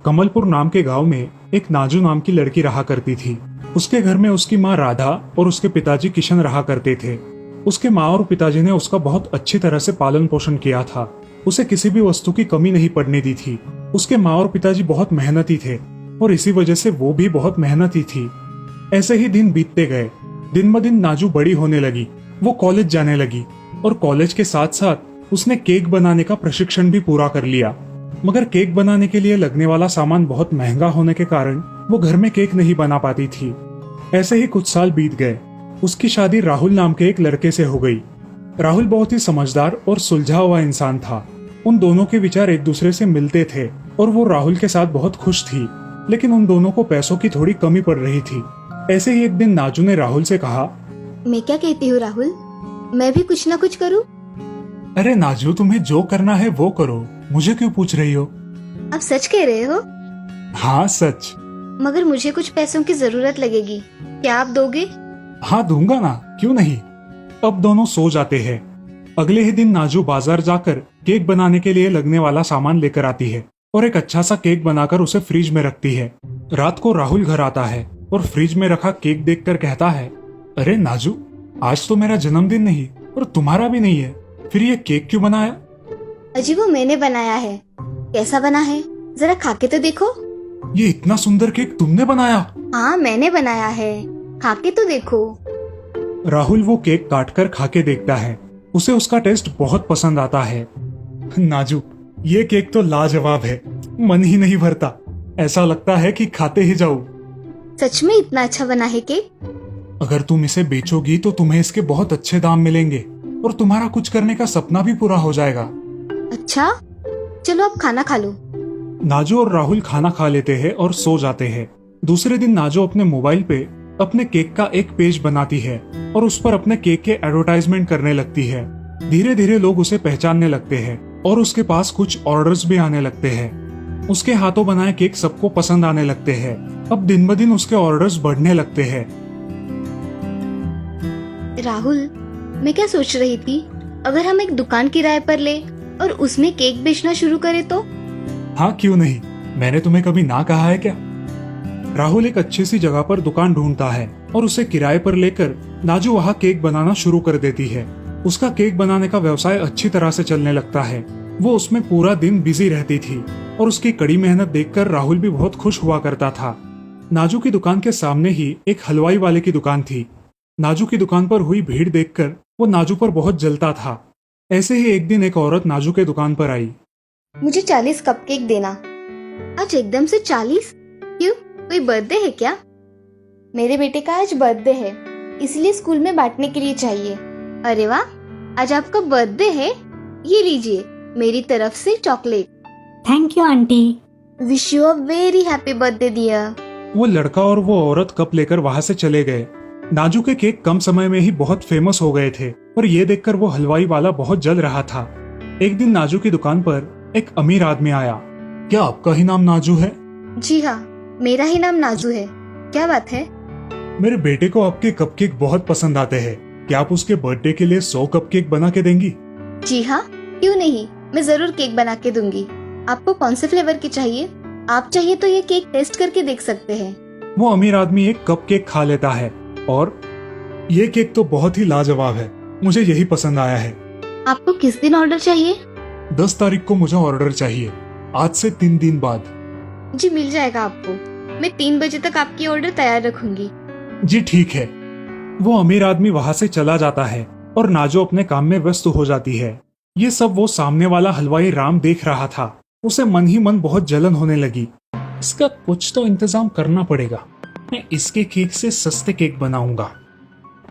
कमलपुर नाम के गांव में एक नाजू नाम की लड़की रहा करती थी। उसके घर में उसकी माँ राधा और उसके पिताजी किशन रहा करते थे। उसके माँ और पिताजी ने उसका बहुत अच्छी तरह से पालन पोषण किया था। उसे किसी भी वस्तु की कमी नहीं पड़ने दी थी। उसके माँ और पिताजी बहुत मेहनती थे और इसी वजह से वो भी बहुत मेहनती थी। ऐसे ही दिन बीतते गए। दिन ब दिन नाजू बड़ी होने लगी। वो कॉलेज जाने लगी और कॉलेज के साथ साथ उसने केक बनाने का प्रशिक्षण भी पूरा कर लिया। मगर केक बनाने के लिए लगने वाला सामान बहुत महंगा होने के कारण वो घर में केक नहीं बना पाती थी। ऐसे ही कुछ साल बीत गए। उसकी शादी राहुल नाम के एक लड़के से हो गई। राहुल बहुत ही समझदार और सुलझा हुआ इंसान था। उन दोनों के विचार एक दूसरे से मिलते थे और वो राहुल के साथ बहुत खुश थी। लेकिन उन दोनों को पैसों की थोड़ी कमी पड़ रही थी। ऐसे ही एक दिन नाजू ने राहुल से कहा, मैं क्या कहती हूँ राहुल, मैं भी कुछ ना कुछ करूँ। अरे नाजू, तुम्हें जो करना है वो करो, मुझे क्यों पूछ रही हो? आप सच कह रहे हो? हाँ सच। मगर मुझे कुछ पैसों की जरूरत लगेगी, क्या आप दोगे? हाँ दूंगा ना, क्यों नहीं। अब दोनों सो जाते हैं। अगले ही दिन नाजू बाजार जाकर केक बनाने के लिए लगने वाला सामान लेकर आती है और एक अच्छा सा केक बनाकर उसे फ्रिज में रखती है। रात को राहुल घर आता है और फ्रिज में रखा केक देखकर कहता है, अरे नाजू, आज तो मेरा जन्मदिन नहीं और तुम्हारा भी नहीं है, फिर ये केक क्यों बनाया? अजी वो मैंने बनाया है। कैसा बना है, जरा खा के तो देखो। ये इतना सुंदर केक तुमने बनाया? हाँ मैंने बनाया है, खा के तो देखो। राहुल वो केक काटकर खा के देखता है। उसे उसका टेस्ट बहुत पसंद आता है। नाजू, ये केक तो लाजवाब है, मन ही नहीं भरता। ऐसा लगता है कि खाते ही जाऊं। सच में इतना अच्छा बना है केक? अगर तुम इसे बेचोगी तो तुम्हें इसके बहुत अच्छे दाम मिलेंगे और तुम्हारा कुछ करने का सपना भी पूरा हो जाएगा। अच्छा, चलो अब खाना खा लो। नाजू और राहुल खाना खा लेते हैं और सो जाते हैं। दूसरे दिन नाजू अपने मोबाइल पे अपने केक का एक पेज बनाती है और उस पर अपने केक के एडवर्टाइजमेंट करने लगती है। धीरे धीरे लोग उसे पहचानने लगते हैं और उसके पास कुछ ऑर्डर्स भी आने लगते हैं। उसके हाथों बनाए केक सबको पसंद आने लगते हैं। अब दिन ब दिन उसके ऑर्डर्स बढ़ने लगते हैं। राहुल, मैं क्या सोच रही थी, अगर हम एक दुकान किराए पर ले और उसमें केक बेचना शुरू करें तो? हाँ क्यों नहीं, मैंने तुम्हें कभी ना कहा है क्या? राहुल एक अच्छी सी जगह पर दुकान ढूंढता है और उसे किराए पर लेकर नाजू वहाँ केक बनाना शुरू कर देती है। उसका केक बनाने का व्यवसाय अच्छी तरह से चलने लगता है। वो उसमें पूरा दिन बिजी रहती थी और उसकी कड़ी मेहनत देखकर राहुल भी बहुत खुश हुआ करता था। नाजू की दुकान के सामने ही एक हलवाई वाले की दुकान थी। नाजू की दुकान पर हुई भीड़ देखकर वो नाजू पर बहुत जलता था। ऐसे ही एक दिन एक औरत नाजू के दुकान पर आई। मुझे 40 कपकेक देना। आज एकदम से 40? क्यों, कोई बर्थडे है क्या? मेरे बेटे का आज बर्थडे है, इसलिए स्कूल में बांटने के लिए चाहिए। अरे वाह, आज आपका बर्थडे है, ये लीजिए मेरी तरफ से chocolate. Thank you aunty. Wish you a very happy birthday dear. वो लड़का और वो औरत कप लेकर वहाँ से चले गए। नाजू के केक कम समय में ही बहुत फेमस हो गए थे और ये देखकर वो हलवाई वाला बहुत जल रहा था। एक दिन नाजू की दुकान पर एक अमीर आदमी आया। क्या आपका ही नाम नाजू है? जी हाँ, मेरा ही नाम नाजू है। क्या बात है? मेरे बेटे को आपके कपकेक बहुत पसंद आते हैं। क्या आप उसके बर्थडे के लिए 100 कपकेक बना के देंगी? जी हाँ, क्यों नहीं, मैं जरूर केक बना के दूंगी। आपको कौन से फ्लेवर की चाहिए? आप चाहिए तो ये केक टेस्ट करके देख सकते हैं। वो अमीर आदमी एक कपकेक खा लेता है और ये केक तो बहुत ही लाजवाब है, मुझे यही पसंद आया है। आपको किस दिन ऑर्डर चाहिए? 10 तारीख को मुझे ऑर्डर चाहिए, आज से 3 दिन बाद। जी मिल जाएगा आपको, मैं 3 बजे तक आपकी ऑर्डर तैयार रखूंगी। जी ठीक है। वो अमीर आदमी वहाँ से चला जाता है और नाजो अपने काम में व्यस्त हो जाती है। ये सब वो सामने वाला हलवाई राम देख रहा था। उसे मन ही मन बहुत जलन होने लगी। इसका कुछ तो इंतजाम करना पड़ेगा, मैं इसके केक से सस्ते केक बनाऊंगा।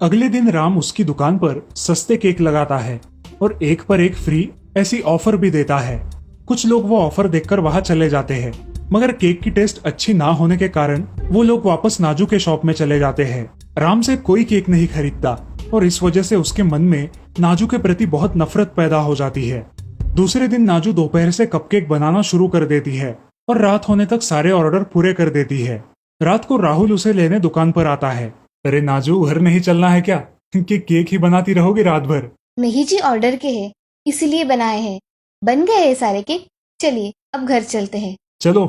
अगले दिन राम उसकी दुकान पर सस्ते केक लगाता है और एक पर एक फ्री ऐसी ऑफर भी देता है। कुछ लोग वो ऑफर देखकर वहाँ चले जाते हैं, मगर केक की टेस्ट अच्छी ना होने के कारण वो लोग वापस नाजू के शॉप में चले जाते हैं। राम से कोई केक नहीं खरीदता और इस वजह से उसके मन में नाजू के प्रति बहुत नफरत पैदा हो जाती है। दूसरे दिन नाजू दोपहर से कपकेक बनाना शुरू कर देती है और रात होने तक सारे ऑर्डर पूरे कर देती है। रात को राहुल उसे लेने दुकान पर आता है। अरे नाजू, घर नहीं चलना है क्या कि केक ही बनाती रहोगी रात भर? नहीं जी, ऑर्डर के हैं इसीलिए बनाए हैं। बन गए हैं सारे केक, चलिए अब घर चलते हैं। चलो।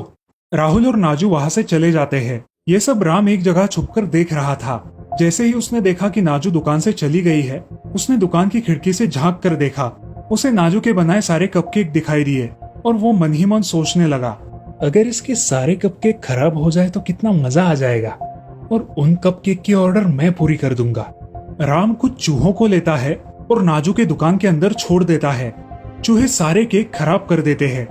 राहुल और नाजू वहां से चले जाते हैं। ये सब राम एक जगह छुपकर देख रहा था। जैसे ही उसने देखा कि नाजू दुकान से चली गई है, उसने दुकान की खिड़की से झांक कर देखा। उसे नाजू के बनाए सारे कपकेक दिखाई दिए और वो मन ही मन सोचने लगा, अगर इसके सारे कपकेक खराब हो जाए तो कितना मजा आ जाएगा और उन कपकेक की ऑर्डर मैं पूरी कर दूंगा। राम कुछ चूहों को लेता है और नाजू के दुकान के अंदर छोड़ देता है। चूहे सारे केक खराब कर देते हैं।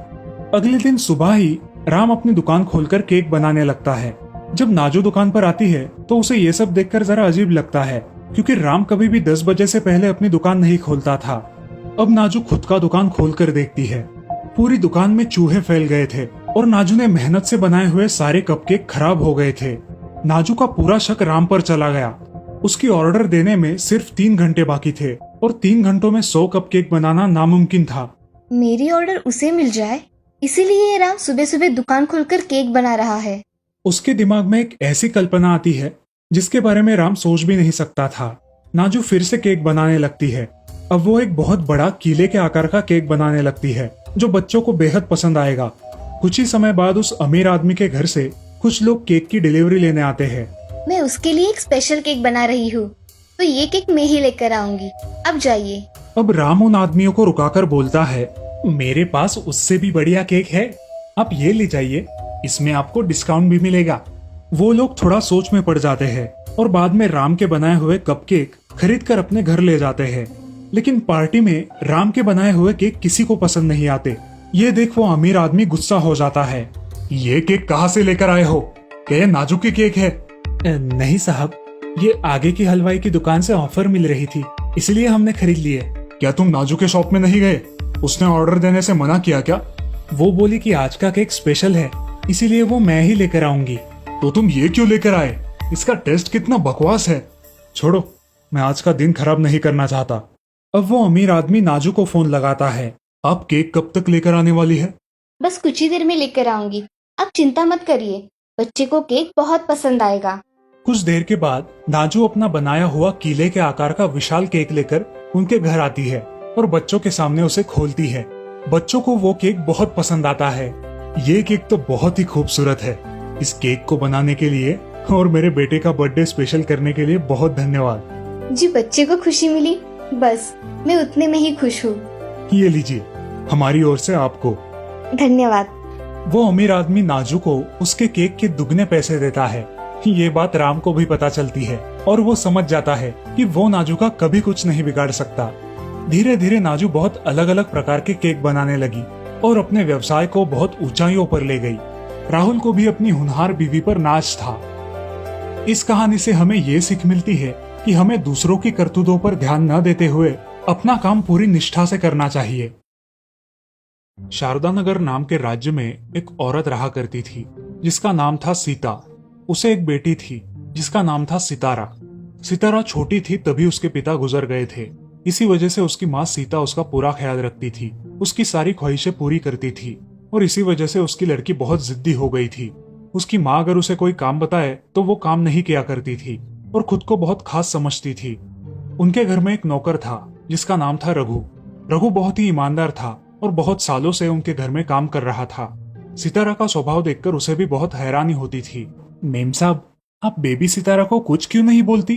अगले दिन सुबह ही राम अपनी दुकान खोलकर केक बनाने लगता है। जब नाजू दुकान पर आती है तो उसे ये सब देखकर जरा अजीब लगता है, क्योंकि राम कभी भी 10 बजे से पहले अपनी दुकान नहीं खोलता था। अब नाजू खुद का दुकान खोलकर देखती है। पूरी दुकान में चूहे फैल गए थे और नाजू ने मेहनत से बनाए हुए सारे कपकेक खराब हो गए थे। नाजू का पूरा शक राम पर चला गया। उसकी ऑर्डर देने में सिर्फ 3 घंटे बाकी थे और 3 घंटों में 100 कपकेक बनाना नामुमकिन था। मेरी ऑर्डर उसे मिल जाए, इसीलिए ये राम सुबह सुबह दुकान खोलकर केक बना रहा है। उसके दिमाग में एक ऐसी कल्पना आती है जिसके बारे में राम सोच भी नहीं सकता था। नाजू फिर से केक बनाने लगती है। अब वो एक बहुत बड़ा कीले के आकार का केक बनाने लगती है जो बच्चों को बेहद पसंद आएगा। कुछ ही समय बाद उस अमीर आदमी के घर से कुछ लोग केक की डिलीवरी लेने आते हैं। मैं उसके लिए एक स्पेशल केक बना रही हूँ, तो ये केक मैं ही लेकर आऊंगी। अब जाइए। अब राम उन आदमियों को रुकाकर बोलता है, मेरे पास उससे भी बढ़िया केक है, आप ये ले जाइए, इसमें आपको डिस्काउंट भी मिलेगा। वो लोग थोड़ा सोच में पड़ जाते हैं और बाद में राम के बनाए हुए कपकेक खरीद कर अपने घर ले जाते हैं। लेकिन पार्टी में राम के बनाए हुए केक किसी को पसंद नहीं आते। ये देख वो अमीर आदमी गुस्सा हो जाता है। ये केक कहाँ से लेकर आए हो? क्या ये नाजू की केक है? नहीं साहब, ये आगे की हलवाई की दुकान से ऑफर मिल रही थी, इसलिए हमने खरीद लिए। क्या तुम नाजू के शॉप में नहीं गए? उसने ऑर्डर देने से मना किया क्या? वो बोली कि आज का केक स्पेशल है, इसीलिए वो मैं ही लेकर आऊंगी। तो तुम ये क्यों लेकर आए? इसका टेस्ट कितना बकवास है। छोड़ो, मैं आज का दिन खराब नहीं करना चाहता। अब वो अमीर आदमी नाजू को फोन लगाता है। आप केक कब तक लेकर आने वाली है? बस कुछ ही देर में लेकर आऊंगी, आप चिंता मत करिए, बच्चे को केक बहुत पसंद आएगा। कुछ देर के बाद नाजू अपना बनाया हुआ कीले के आकार का विशाल केक लेकर उनके घर आती है और बच्चों के सामने उसे खोलती है। बच्चों को वो केक बहुत पसंद आता है। ये केक तो बहुत ही खूबसूरत है। इस केक को बनाने के लिए और मेरे बेटे का बर्थडे स्पेशल करने के लिए बहुत धन्यवाद। जी, बच्चे को खुशी मिली, बस मैं उतने में ही खुश हूँ। ये लीजिए, हमारी ओर से आपको। धन्यवाद। वो अमीर आदमी नाजू को उसके केक के दुगने पैसे देता है। ये बात राम को भी पता चलती है और वो समझ जाता है कि वो नाजू का कभी कुछ नहीं बिगाड़ सकता। धीरे धीरे नाजू बहुत अलग अलग प्रकार के केक बनाने लगी और अपने व्यवसाय को बहुत ऊंचाइयों पर ले गई। राहुल को भी अपनी होनहार बीवी पर नाज था। इस कहानी से हमें ये सीख मिलती है कि हमें दूसरों की करतूतों पर ध्यान न देते हुए अपना काम पूरी निष्ठा से करना चाहिए। शारदा नगर नाम के राज्य में एक औरत रहा करती थी जिसका नाम था सीता। उसे एक बेटी थी जिसका नाम था सितारा। सितारा छोटी थी तभी उसके पिता गुजर गए थे। इसी वजह से उसकी माँ सीता उसका पूरा ख्याल रखती थी, उसकी सारी ख्वाहिशें पूरी करती थी और इसी वजह से उसकी लड़की बहुत जिद्दी हो गई थी। उसकी माँ अगर उसे कोई काम बताए तो वो काम नहीं किया करती थी और खुद को बहुत खास समझती थी। उनके घर में एक नौकर था जिसका नाम था रघु। रघु बहुत ही ईमानदार था और बहुत सालों से उनके घर में काम कर रहा था। सितारा का स्वभाव देखकर उसे भी बहुत हैरानी होती थी। मेम साहब, आप बेबी सितारा को कुछ क्यों नहीं बोलती?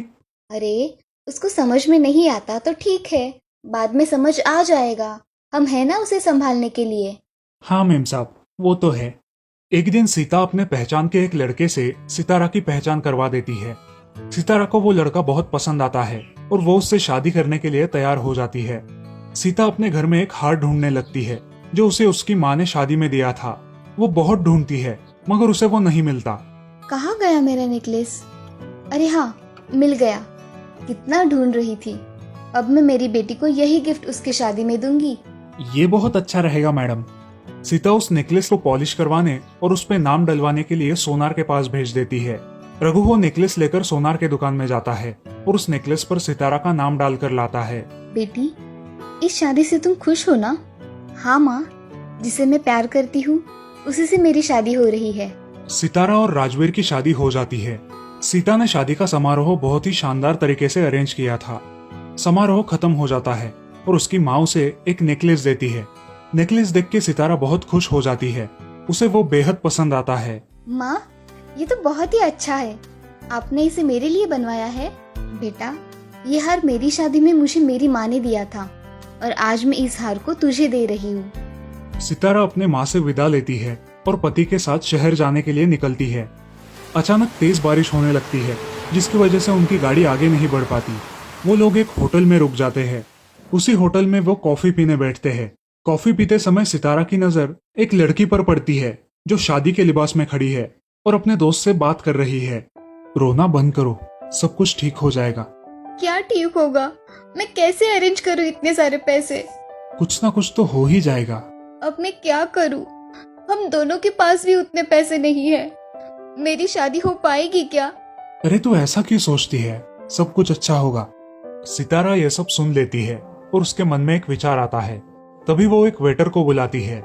अरे, उसको समझ में नहीं आता तो ठीक है, बाद में समझ आ जाएगा। हम है ना उसे संभालने के लिए। हाँ मेम साहब, वो तो है। एक दिन सीता अपने पहचान के एक लड़के से सितारा की पहचान करवा देती है। सितारा को वो लड़का बहुत पसंद आता है और वो उससे शादी करने के लिए तैयार हो जाती है। सीता अपने घर में एक हार ढूंढने लगती है जो उसे उसकी माँ ने शादी में दिया था। वो बहुत ढूंढती है मगर उसे वो नहीं मिलता। कहाँ गया मेरा नेकलेस? अरे हाँ, मिल गया। कितना ढूंढ रही थी। अब मैं मेरी बेटी को यही गिफ्ट उसकी शादी में दूंगी। ये बहुत अच्छा रहेगा मैडम। सीता उस नेकलेस को पॉलिश करवाने और उस पे नाम डलवाने के लिए सोनार के पास भेज देती है। रघु वो नेकलेस लेकर सोनार के दुकान में जाता है और उस नेकलेस पर सितारा का नाम डालकर लाता है। बेटी, इस शादी से तुम खुश हो ना? हाँ माँ, जिसे मैं प्यार करती हूँ उसी से मेरी शादी हो रही है। सितारा और राजवीर की शादी हो जाती है। सीता ने शादी का समारोह बहुत ही शानदार तरीके से अरेंज किया था। समारोह खत्म हो जाता है और उसकी माँ उसे एक नेकलेस देती है। नेकलेस देख के सितारा बहुत खुश हो जाती है। उसे वो बेहद पसंद आता है। माँ, ये तो बहुत ही अच्छा है। आपने इसे मेरे लिए बनवाया है। बेटा, ये हार मेरी शादी में मुझे मेरी माँ ने दिया था और आज मैं इस हार को तुझे दे रही हूँ। सितारा अपने माँ से विदा लेती है और पति के साथ शहर जाने के लिए निकलती है। अचानक तेज बारिश होने लगती है, जिसकी वजह से उनकी गाड़ी आगे नहीं बढ़ पाती। वो लोग एक होटल में रुक जाते हैं। उसी होटल में वो कॉफी पीने बैठते हैं। कॉफी पीते समय सितारा की नजर एक लड़की पर पड़ती है जो शादी के लिबास में खड़ी है और अपने दोस्त से बात कर रही है। रोना बंद करो, सब कुछ ठीक हो जाएगा। क्या ठीक होगा? मैं कैसे अरेंज करूँ इतने सारे पैसे? कुछ ना कुछ तो हो ही जाएगा। अब मैं क्या करूँ? हम दोनों के पास भी उतने पैसे नहीं है। मेरी शादी हो पाएगी क्या? अरे तू ऐसा क्यों सोचती है? सब कुछ अच्छा होगा। सितारा यह सब सुन लेती है और उसके मन में एक विचार आता है। तभी वो एक वेटर को बुलाती है।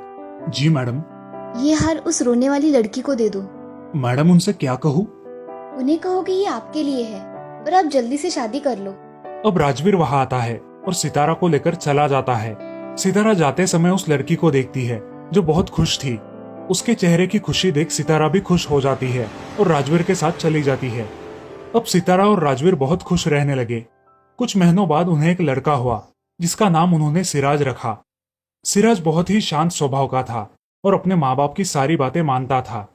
जी मैडम। ये हार उस रोने वाली लड़की को दे दो। मैडम, उनसे क्या कहूँ? उन्हें कहो कि ये आपके लिए है और आप जल्दी से शादी कर लो। अब राजवीर वहां आता है और सितारा को लेकर चला जाता है। सितारा जाते समय उस लड़की को देखती है जो बहुत खुश थी। उसके चेहरे की खुशी देख सितारा भी खुश हो जाती है और राजवीर के साथ चली जाती है। अब सितारा और राजवीर बहुत खुश रहने लगे। कुछ महीनों बाद उन्हें एक लड़का हुआ जिसका नाम उन्होंने सिराज रखा। सिराज बहुत ही शांत स्वभाव का था और अपने माँ बाप की सारी बातें मानता था।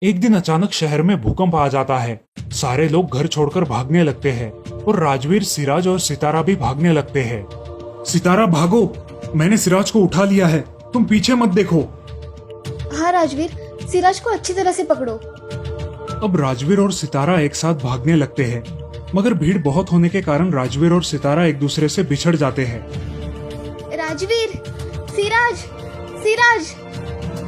एक दिन अचानक शहर में भूकंप आ जाता है। सारे लोग घर छोड़कर भागने लगते हैं और राजवीर, सिराज और सितारा भी भागने लगते हैं। सितारा भागो, मैंने सिराज को उठा लिया है, तुम पीछे मत देखो। हाँ राजवीर, सिराज को अच्छी तरह से पकड़ो। अब राजवीर और सितारा एक साथ भागने लगते हैं, मगर भीड़ बहुत होने के कारण राजवीर और सितारा एक दूसरे से बिछड़ जाते हैं। राजवीर, सिराज, सिराज।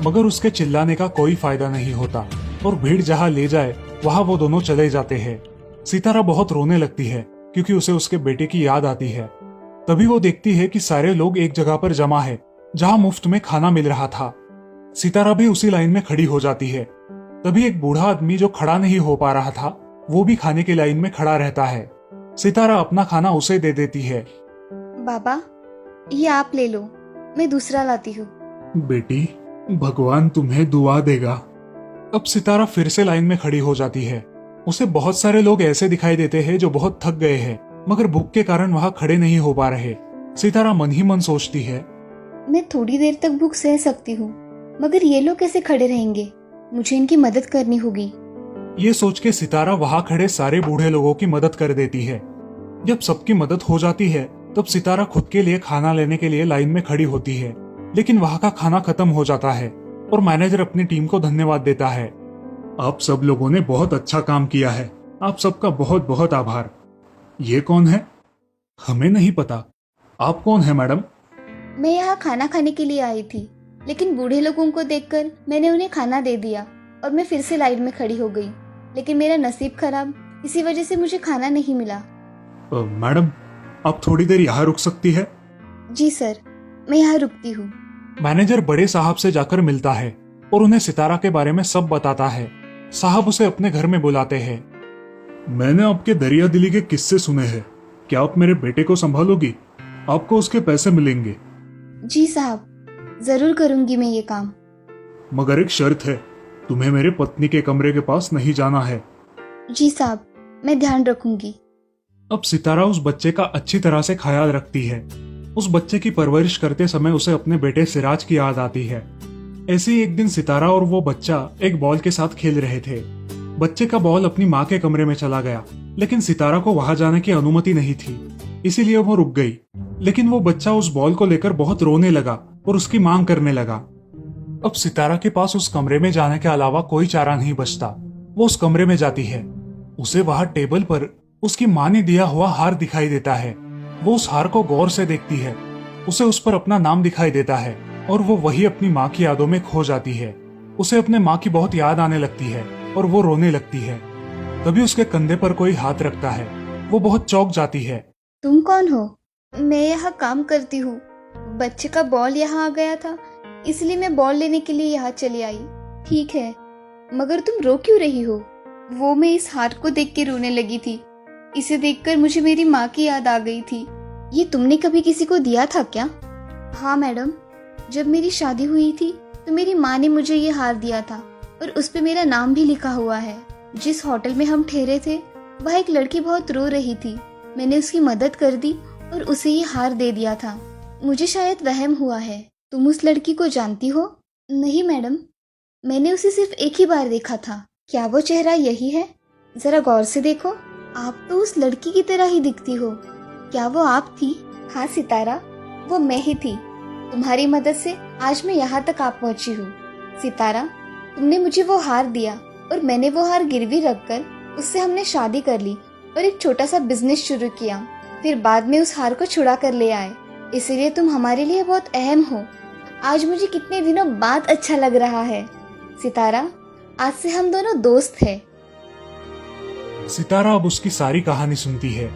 मगर उसके चिल्लाने का कोई फायदा नहीं होता और भीड़ जहाँ ले जाए वहाँ वो दोनों चले जाते हैं। सितारा बहुत रोने लगती है क्योंकि उसे उसके बेटे की याद आती है। तभी वो देखती है कि सारे लोग एक जगह पर जमा है जहाँ मुफ्त में खाना मिल रहा था। सितारा भी उसी लाइन में खड़ी हो जाती है। तभी एक बूढ़ा आदमी जो खड़ा नहीं हो पा रहा था वो भी खाने की लाइन में खड़ा रहता है। सितारा अपना खाना उसे दे देती है। बाबा, ये आप ले लो, मैं दूसरा लाती हूँ। बेटी, भगवान तुम्हें दुआ देगा। अब सितारा फिर से लाइन में खड़ी हो जाती है। उसे बहुत सारे लोग ऐसे दिखाई देते हैं जो बहुत थक गए हैं मगर भूख के कारण वहां खड़े नहीं हो पा रहे। सितारा मन ही मन सोचती है, मैं थोड़ी देर तक भूख सह सकती हूँ, मगर ये लोग कैसे खड़े रहेंगे? मुझे इनकी मदद करनी होगी। ये सोच के सितारा वहां खड़े सारे बूढ़े लोगों की मदद कर देती है। जब सबकी मदद हो जाती है तब सितारा खुद के लिए खाना लेने के लिए लाइन में खड़ी होती है, लेकिन वहां का खाना खत्म हो जाता है और मैनेजर अपनी टीम को धन्यवाद देता है। आप सब लोगों ने बहुत अच्छा काम किया है, आप सबका बहुत बहुत आभार। ये कौन है? हमें नहीं पता। आप कौन है मैडम? मैं यहाँ खाना खाने के लिए आई थी, लेकिन बूढ़े लोगों को देखकर मैंने उन्हें खाना दे दिया और मैं फिर से लाइन में खड़ी हो गई। लेकिन मेरा नसीब खराब, इसी वजह से मुझे खाना नहीं मिला। मैडम, आप थोड़ी देर यहाँ रुक सकती है? जी सर, मैं यहाँ रुकती हूँ। मैनेजर बड़े साहब से जाकर मिलता है और उन्हें सितारा के बारे में सब बताता है। साहब उसे अपने घर में बुलाते हैं। मैंने आपके दरिया दिली के किस्से सुने हैं, क्या आप मेरे बेटे को संभालोगी? आपको उसके पैसे मिलेंगे। जी साहब, जरूर करूंगी मैं ये काम। मगर एक शर्त है, तुम्हें मेरे पत्नी के कमरे के पास नहीं जाना है। जी साहब, मैं ध्यान रखूंगी। अब सितारा उस बच्चे का अच्छी तरह से ख्याल रखती है। उस बच्चे की परवरिश करते समय उसे अपने बेटे सिराज की याद आती है। ऐसे ही एक दिन सितारा और वो बच्चा एक बॉल के साथ खेल रहे थे। बच्चे का बॉल अपनी माँ के कमरे में चला गया, लेकिन सितारा को वहां जाने की अनुमति नहीं थी, इसीलिए वो रुक गई। लेकिन वो बच्चा उस बॉल को लेकर बहुत रोने लगा और उसकी मांग करने लगा। अब सितारा के पास उस कमरे में जाने के अलावा कोई चारा नहीं बचता। वो उस कमरे में जाती है। उसे वहां टेबल पर उसकी माँ ने दिया हुआ हार दिखाई देता है। वो उस हार को गौर से देखती है। उसे उस पर अपना नाम दिखाई देता है और वो वही अपनी माँ की यादों में खो जाती है। उसे अपने माँ की बहुत याद आने लगती है और वो रोने लगती है। तभी उसके कंधे पर कोई हाथ रखता है। वो बहुत चौंक जाती है। तुम कौन हो? मैं यहाँ काम करती हूँ। बच्चे का बॉल यहाँ आ गया था, इसलिए मैं बॉल लेने के लिए यहाँ चली आई। ठीक है, मगर तुम रो क्यों रही हो? वो मैं इस हार को देख के रोने लगी थी। इसे देखकर मुझे मेरी माँ की याद आ गई थी। ये तुमने कभी किसी को दिया था क्या? हाँ मैडम, जब मेरी शादी हुई थी तो मेरी माँ ने मुझे ये हार दिया था और उस पे मेरा नाम भी लिखा हुआ है। जिस होटल में हम ठहरे थे वह एक लड़की बहुत रो रही थी। मैंने उसकी मदद कर दी और उसे ये हार दे दिया था। मुझे शायद वहम हुआ है। तुम उस लड़की को जानती हो? नहीं मैडम, मैंने उसे सिर्फ एक ही बार देखा था। क्या वो चेहरा यही है? जरा गौर से देखो, आप तो उस लड़की की तरह ही दिखती हो। क्या वो आप थी? हाँ सितारा, वो मैं ही थी। तुम्हारी मदद से आज मैं यहाँ तक आ पहुँची हूँ। सितारा, तुमने मुझे वो हार दिया और मैंने वो हार गिरवी रखकर उससे हमने शादी कर ली और एक छोटा सा बिजनेस शुरू किया। फिर बाद में उस हार को छुड़ा कर ले आए। इसलिए तुम हमारे लिए बहुत अहम हो। आज मुझे कितने दिनों बाद अच्छा लग रहा है। सितारा, आज से हम दोनों दोस्त हैं। सितारा अब उसकी सारी कहानी सुनती है।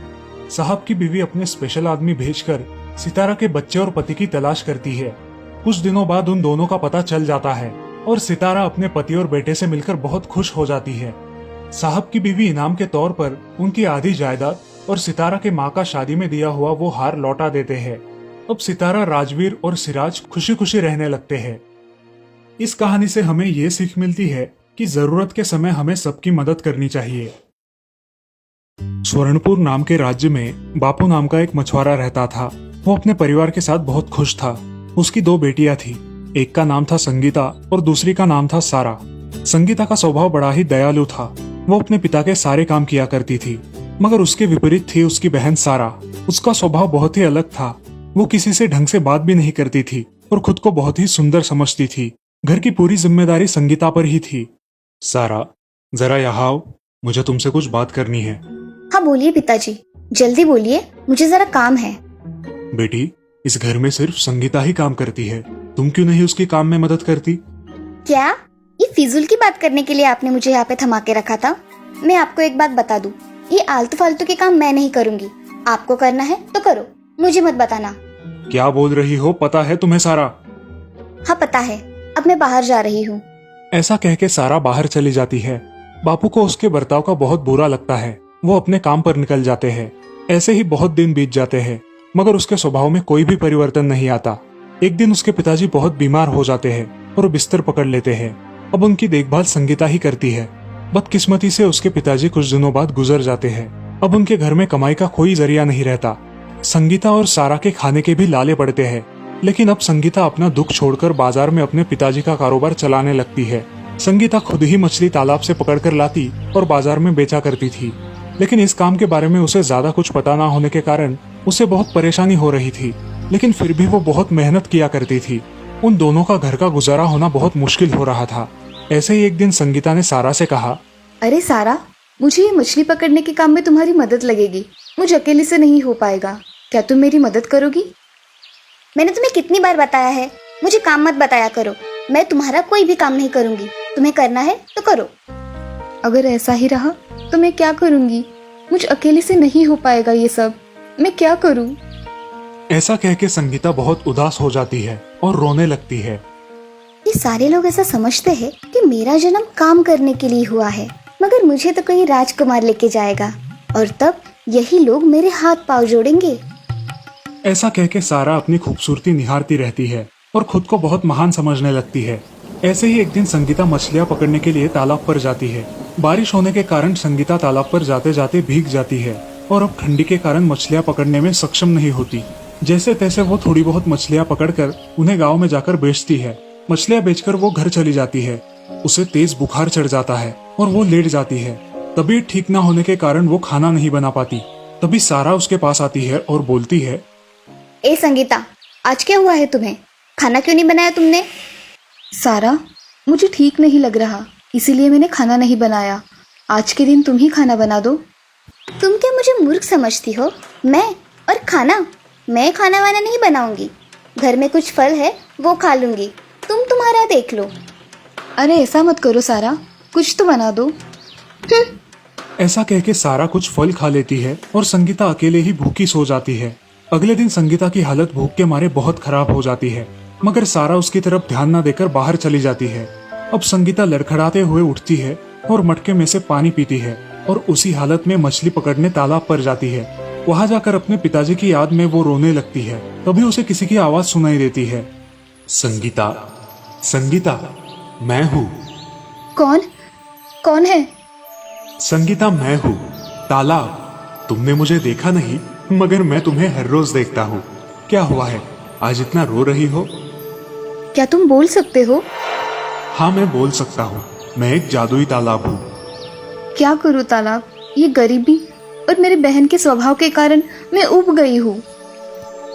साहब की बीवी अपने स्पेशल आदमी भेजकर सितारा के बच्चे और पति की तलाश करती है। कुछ दिनों बाद उन दोनों का पता चल जाता है और सितारा अपने पति और बेटे से मिलकर बहुत खुश हो जाती है। साहब की बीवी इनाम के तौर पर उनकी आधी जायदाद और सितारा के माँ का शादी में दिया हुआ वो हार लौटा देते हैं। अब सितारा, राजवीर और सिराज खुशी खुशी रहने लगते हैं। इस कहानी से हमें ये सीख मिलती है कि जरूरत के समय हमें सबकी मदद करनी चाहिए। स्वर्णपुर नाम के राज्य में बापू नाम का एक मछुआरा रहता था। वो अपने परिवार के साथ बहुत खुश था। उसकी 2 बेटियां थी। एक का नाम था संगीता और दूसरी का नाम था सारा। संगीता का स्वभाव बड़ा ही दयालु था। वो अपने पिता के सारे काम किया करती थी, मगर उसके विपरीत थी उसकी बहन सारा। उसका स्वभाव बहुत ही अलग था। वो किसी से ढंग से बात भी नहीं करती थी और खुद को बहुत ही सुंदर समझती थी। घर की पूरी जिम्मेदारी संगीता पर ही थी। सारा, जरा यहाँ आओ, मुझे तुमसे कुछ बात करनी है। हाँ बोलिए पिताजी, जल्दी बोलिए, मुझे जरा काम है। बेटी, इस घर में सिर्फ संगीता ही काम करती है। तुम क्यों नहीं उसकी काम में मदद करती? क्या ये फिजूल की बात करने के लिए आपने मुझे यहाँ पे थमा के रखा था? मैं आपको एक बात बता दूं, ये आलतू फालतू के काम मैं नहीं करूंगी। आपको करना है तो करो, मुझे मत बताना। क्या बोल रही हो? पता है तुम्हें सारा? हाँ पता है, अब मैं बाहर जा रही हूँ। ऐसा कह के सारा बाहर चली जाती है। बापू को उसके बर्ताव का बहुत बुरा लगता है। वो अपने काम पर निकल जाते हैं। ऐसे ही बहुत दिन बीत जाते हैं, मगर उसके स्वभाव में कोई भी परिवर्तन नहीं आता। एक दिन उसके पिताजी बहुत बीमार हो जाते हैं और बिस्तर पकड़ लेते हैं। अब उनकी देखभाल संगीता ही करती है। बदकिस्मती से उसके पिताजी कुछ दिनों बाद गुजर जाते हैं। अब उनके घर में कमाई का कोई जरिया नहीं रहता। संगीता और सारा के खाने के भी लाले पड़ते हैं। लेकिन अब संगीता अपना दुख छोड़कर बाजार में अपने पिताजी का कारोबार चलाने लगती है। संगीता खुद ही मछली तालाब से पकड़कर लाती और बाजार में बेचा करती थी। लेकिन इस काम के बारे में उसे ज्यादा कुछ पता ना होने के कारण उसे बहुत परेशानी हो रही थी। लेकिन फिर भी वो बहुत मेहनत किया करती थी। उन दोनों का घर का गुजारा होना बहुत मुश्किल हो रहा था। ऐसे ही एक दिन संगीता ने सारा से कहा, अरे सारा, मुझे ये मछली पकड़ने के काम में तुम्हारी मदद लगेगी। मुझे अकेले से नहीं हो पाएगा। क्या तुम मेरी मदद करोगी? मैंने तुम्हें कितनी बार बताया है, मुझे काम मत बताया करो। मैं तुम्हारा कोई भी काम नहीं करूंगी। तुम्हें करना है तो करो। अगर ऐसा ही रहा तो मैं क्या करूंगी? मुझे अकेले से नहीं हो पाएगा ये सब। मैं क्या करूं? ऐसा कह के संगीता बहुत उदास हो जाती है और रोने लगती है। ये सारे लोग ऐसा समझते हैं कि मेरा जन्म काम करने के लिए हुआ है, मगर मुझे तो कोई राजकुमार लेके जाएगा और तब यही लोग मेरे हाथ पांव जोड़ेंगे। ऐसा कह के सारा अपनी खूबसूरती निहारती रहती है और खुद को बहुत महान समझने लगती है। ऐसे ही एक दिन संगीता मछलियां पकड़ने के लिए तालाब पर जाती है। बारिश होने के कारण संगीता तालाब पर जाते जाते भीग जाती है और अब ठंडी के कारण मछलियां पकड़ने में सक्षम नहीं होती। जैसे तैसे वो थोड़ी बहुत मछलियां पकड़कर उन्हें गांव में जाकर बेचती है। मछलियां बेचकर वो घर चली जाती है। उसे तेज बुखार चढ़ जाता है और वो लेट जाती है। तबीयत ठीक न होने के कारण वो खाना नहीं बना पाती। तभी सारा उसके पास आती है और बोलती है, ए संगीता, आज क्या हुआ है तुम्हें? खाना क्यों नहीं बनाया तुमने? सारा, मुझे ठीक नहीं लग रहा, इसीलिए मैंने खाना नहीं बनाया। आज के दिन तुम ही खाना बना दो। तुम क्या मुझे मूर्ख समझती हो? मैं खाना वाना नहीं बनाऊंगी। घर में कुछ फल है वो खा लूंगी। तुम तुम्हारा देख लो। अरे ऐसा मत करो सारा, कुछ तो बना दो। ऐसा कह के सारा कुछ फल खा लेती है और संगीता अकेले ही भूखी सो जाती है। अगले दिन संगीता की हालत भूख के मारे बहुत खराब हो जाती है, मगर सारा उसकी तरफ ध्यान न देकर बाहर चली जाती है। अब संगीता लड़खड़ाते हुए उठती है और मटके में से पानी पीती है और उसी हालत में मछली पकड़ने तालाब पर जाती है। वहां जाकर अपने पिताजी की याद में वो रोने लगती है। तभी उसे किसी की आवाज सुनाई देती है, संगीता, संगीता, मैं हूँ। कौन कौन है? संगीता, मैं हूँ तालाब। तुमने मुझे देखा नहीं, मगर मैं तुम्हें हर रोज देखता हूँ। क्या हुआ है, आज इतना रो रही हो? क्या तुम बोल सकते हो? हाँ, मैं बोल सकता हूँ। मैं एक जादुई तालाब हूँ। क्या करूँ तालाब, ये गरीबी और मेरे बहन के स्वभाव के कारण मैं ऊब गई हूँ।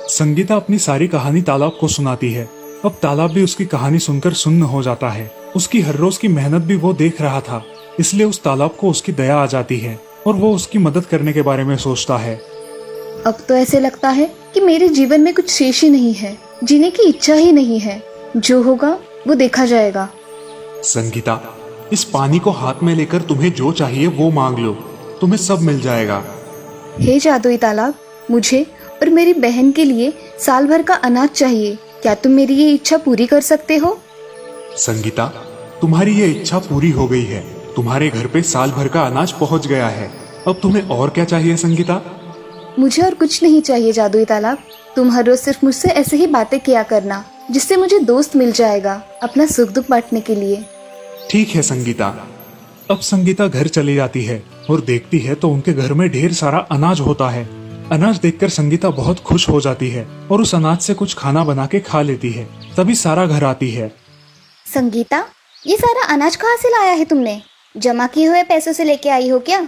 संगीता अपनी सारी कहानी तालाब को सुनाती है। अब तालाब भी उसकी कहानी सुनकर सुन्न हो जाता है। उसकी हर रोज की मेहनत भी वो देख रहा था, इसलिए उस तालाब को उसकी दया आ जाती है और वो उसकी मदद करने के बारे में सोचता है। अब तो ऐसे लगता है कि मेरे जीवन में कुछ शेष ही नहीं है, जीने की इच्छा ही नहीं है। जो होगा वो देखा जाएगा। संगीता, इस पानी को हाथ में लेकर तुम्हें जो चाहिए वो मांग लो, तुम्हें सब मिल जाएगा। हे जादुई तालाब, मुझे और मेरी बहन के लिए साल भर का अनाज चाहिए। क्या तुम मेरी ये इच्छा पूरी कर सकते हो? संगीता, तुम्हारी ये इच्छा पूरी हो गई है। तुम्हारे घर पे साल भर का अनाज पहुंच गया है। अब तुम्हें और क्या चाहिए संगीता? मुझे और कुछ नहीं चाहिए जादुई तालाब। तुम हर रोज सिर्फ मुझसे ऐसे ही बातें किया करना, जिससे मुझे दोस्त मिल जाएगा अपना सुख दुख बांटने के लिए। ठीक है संगीता। अब संगीता घर चली जाती है और देखती है तो उनके घर में ढेर सारा अनाज होता है। अनाज देखकर संगीता बहुत खुश हो जाती है और उस अनाज से कुछ खाना बना के खा लेती है। तभी सारा घर आती है। संगीता, ये सारा अनाज कहाँ से लाया है तुमने? जमा किए हुए पैसों से लेके आई हो क्या?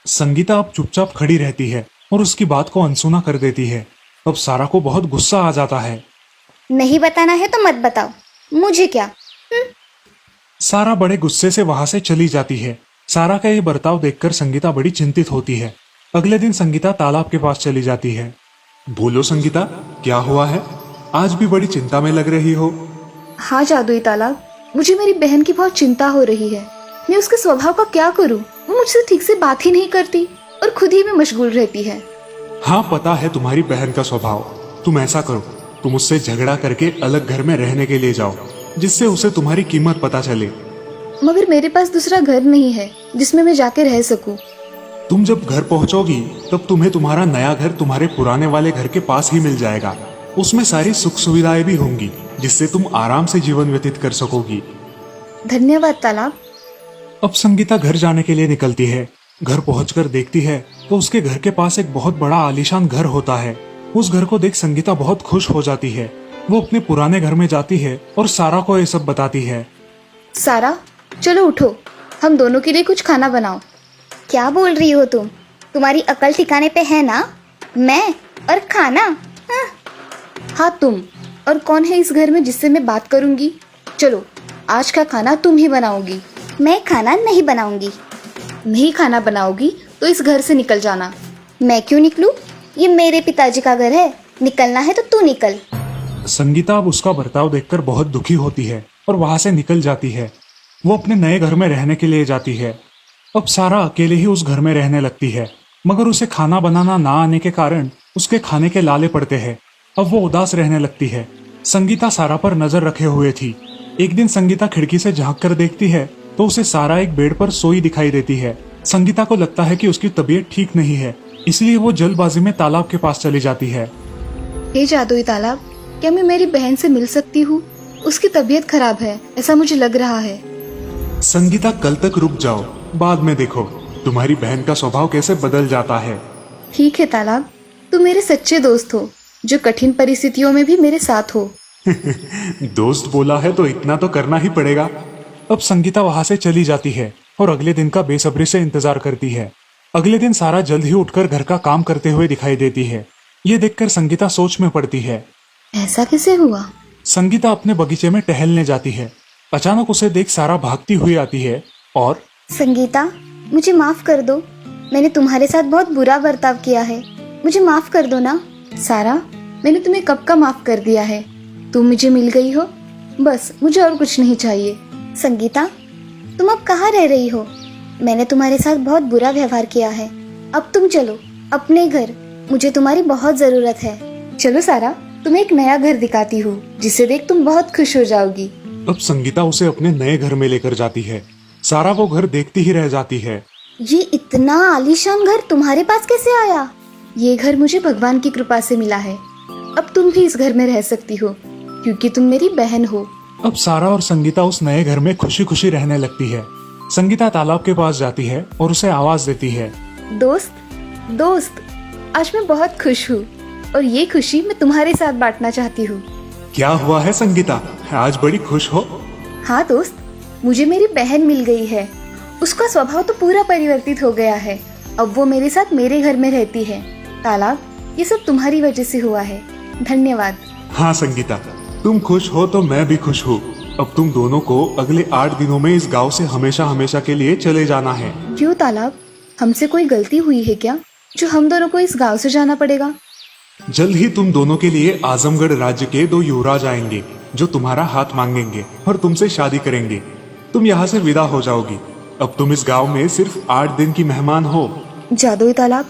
संगीता अब चुपचाप खड़ी रहती है और उसकी बात को अनसुना कर देती है। अब सारा को बहुत गुस्सा आ जाता है। नहीं बताना है तो मत बताओ, मुझे क्या। सारा बड़े गुस्से से वहां से चली जाती है। सारा का ये बर्ताव देखकर संगीता बड़ी चिंतित होती है। अगले दिन संगीता तालाब के पास चली जाती है। बोलो संगीता, क्या हुआ है? आज भी बड़ी चिंता में लग रही हो। हाँ जादुई तालाब, मुझे मेरी बहन की बहुत चिंता हो रही है। मैं उसके स्वभाव का क्या करूं? वो मुझसे ठीक से बात ही नहीं करती और खुद ही में मशगूल रहती है। हाँ, पता है तुम्हारी बहन का स्वभाव। तुम ऐसा करो, तुम उससे झगड़ा करके अलग घर में रहने के लिए जाओ, जिससे उसे तुम्हारी कीमत पता चले। मगर मेरे पास दूसरा घर नहीं है जिसमें मैं जाके रह सकूं। तुम जब घर पहुंचोगी तब तुम्हें तुम्हारा नया घर तुम्हारे पुराने वाले घर के पास ही मिल जाएगा। उसमें सारी सुख सुविधाएं भी होंगी, जिससे तुम आराम से जीवन व्यतीत कर सकोगी। धन्यवाद तालाब। अब संगीता घर जाने के लिए निकलती है। घर पहुंचकर देखती है तो उसके घर के पास एक बहुत बड़ा आलीशान घर होता है। उस घर को देख संगीता बहुत खुश हो जाती है। वो अपने पुराने घर में जाती है और सारा को ये सब बताती है। सारा, चलो उठो, हम दोनों के लिए कुछ खाना बनाओ। क्या बोल रही हो तुम? तुम्हारी अकल ठिकाने पे है ना? मैं और खाना? हाँ तुम। और कौन है इस घर में जिससे मैं बात करूंगी? चलो, आज का खाना तुम ही बनाओगी। मैं खाना नहीं बनाऊंगी। नहीं खाना बनाओगी तो इस घर से निकल जाना। मैं क्यों निकलूं? ये मेरे पिताजी का घर है, निकलना है तो तू निकल। संगीता अब उसका बर्ताव देखकर बहुत दुखी होती है और वहां से निकल जाती है। वो अपने नए घर में रहने के लिए जाती है। अब सारा अकेले ही उस घर में रहने लगती है, मगर उसे खाना बनाना ना आने के कारण उसके खाने के लाले पड़ते हैं। अब वो उदास रहने लगती है। संगीता सारा पर नजर रखे हुए थी। एक दिन संगीता खिड़की से झांक कर देखती है तो उसे सारा एक बेड पर सोई दिखाई देती है। संगीता को लगता है कि उसकी तबीयत ठीक नहीं है, इसलिए वो जल्दबाजी में तालाब के पास चली जाती है। हे जादुई तालाब, क्या मैं मेरी बहन से मिल सकती हूँ? उसकी तबीयत खराब है, ऐसा मुझे लग रहा है। संगीता, कल तक रुक जाओ, बाद में देखो तुम्हारी बहन का स्वभाव कैसे बदल जाता है। ठीक है तालाब, तुम मेरे सच्चे दोस्त हो, जो कठिन परिस्थितियों में भी मेरे साथ हो। दोस्त बोला है तो इतना तो करना ही पड़ेगा। अब संगीता वहां से चली जाती है और अगले दिन का बेसब्री से इंतजार करती है। अगले दिन सारा जल्द ही उठकर घर का काम करते हुए दिखाई देती है। ये देखकर संगीता सोच में पड़ती है। ऐसा कैसे हुआ? संगीता अपने बगीचे में टहलने जाती है। अचानक उसे देख सारा भागती हुई आती है और संगीता, मुझे माफ कर दो। मैंने तुम्हारे साथ बहुत बुरा बर्ताव किया है, मुझे माफ कर दो ना। सारा, मैंने तुम्हें कब का माफ कर दिया है। तुम मुझे मिल गई हो, बस मुझे और कुछ नहीं चाहिए। संगीता, तुम अब कहाँ रह रही हो? मैंने तुम्हारे साथ बहुत बुरा व्यवहार किया है। अब तुम चलो अपने घर, मुझे तुम्हारी बहुत जरूरत है। चलो सारा, तुम्हें एक नया घर दिखाती हूँ, जिसे देख तुम बहुत खुश हो जाओगी। अब संगीता उसे अपने नए घर में लेकर जाती है। सारा वो घर देखती ही रह जाती है। ये इतना आलीशान घर तुम्हारे पास कैसे आया? ये घर मुझे भगवान की कृपा से मिला है। अब तुम भी इस घर में रह सकती हो, क्योंकि तुम मेरी बहन हो। अब सारा और संगीता उस नए घर में खुशी खुशी रहने लगती है। संगीता तालाब के पास जाती है और उसे आवाज देती है। दोस्त दोस्त, आज मैं बहुत खुश हूँ और ये खुशी मैं तुम्हारे साथ बांटना चाहती हूँ। क्या हुआ है संगीता, आज बड़ी खुश हो? हाँ दोस्त, मुझे मेरी बहन मिल गई है। उसका स्वभाव तो पूरा परिवर्तित हो गया है। अब वो मेरे साथ मेरे घर में रहती है। तालाब, ये सब तुम्हारी वजह से हुआ है। धन्यवाद। हाँ संगीता, तुम खुश हो तो मैं भी खुश हूँ। अब तुम दोनों को अगले 8 दिनों में इस गांव से हमेशा हमेशा के लिए चले जाना है। क्यों तालाब, हमसे कोई गलती हुई है क्या जो हम दोनों को इस गांव से जाना पड़ेगा? जल्द ही तुम दोनों के लिए आजमगढ़ राज्य के 2 युवराज आएंगे जो तुम्हारा हाथ मांगेंगे और तुमसे शादी करेंगे। तुम यहाँ से विदा हो जाओगी। अब तुम इस गांव में सिर्फ 8 दिन की मेहमान हो। जादुई तालाब,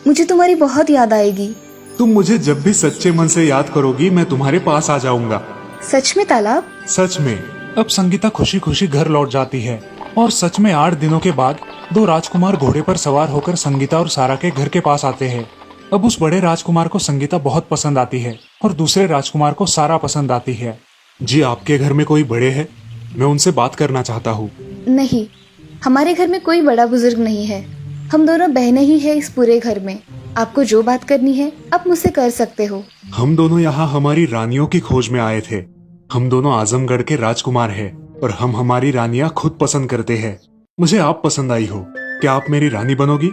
मुझे तुम्हारी बहुत याद आएगी। तुम मुझे जब भी सच्चे मन से याद करोगी मैं तुम्हारे पास आ जाऊंगा। सच में तालाब? सच में। अब संगीता खुशी खुशी घर लौट जाती है और सच में 8 दिनों के बाद 2 राजकुमार घोड़े पर सवार होकर संगीता और सारा के घर के पास आते हैं। अब उस बड़े राजकुमार को संगीता बहुत पसंद आती है और दूसरे राजकुमार को सारा पसंद आती है। जी, आपके घर में कोई बड़े हैं? मैं उनसे बात करना चाहता हूँ। नहीं, हमारे घर में कोई बड़ा बुजुर्ग नहीं है। हम दोनों बहनें ही हैं इस पूरे घर में। आपको जो बात करनी है आप मुझसे कर सकते हो। हम दोनों यहाँ हमारी रानियों की खोज में आए थे। हम दोनों आजमगढ़ के राजकुमार हैं और हम हमारी रानियाँ खुद पसंद करते हैं। मुझे आप पसंद आई हो। क्या आप मेरी रानी बनोगी?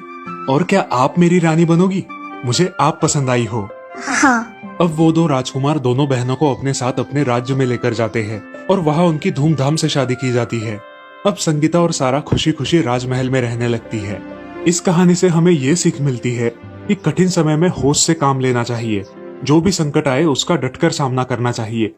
और क्या आप मेरी रानी बनोगी? मुझे आप पसंद आई हो। हाँ। अब वो 2 राजकुमार दोनों बहनों को अपने साथ अपने राज्य में लेकर जाते हैं और वहाँ उनकी धूमधाम से शादी की जाती है। अब संगीता और सारा खुशी खुशी राजमहल में रहने लगती है। इस कहानी से हमें ये सीख मिलती है कि कठिन समय में होश से काम लेना चाहिए। जो भी संकट आए उसका डटकर सामना करना चाहिए।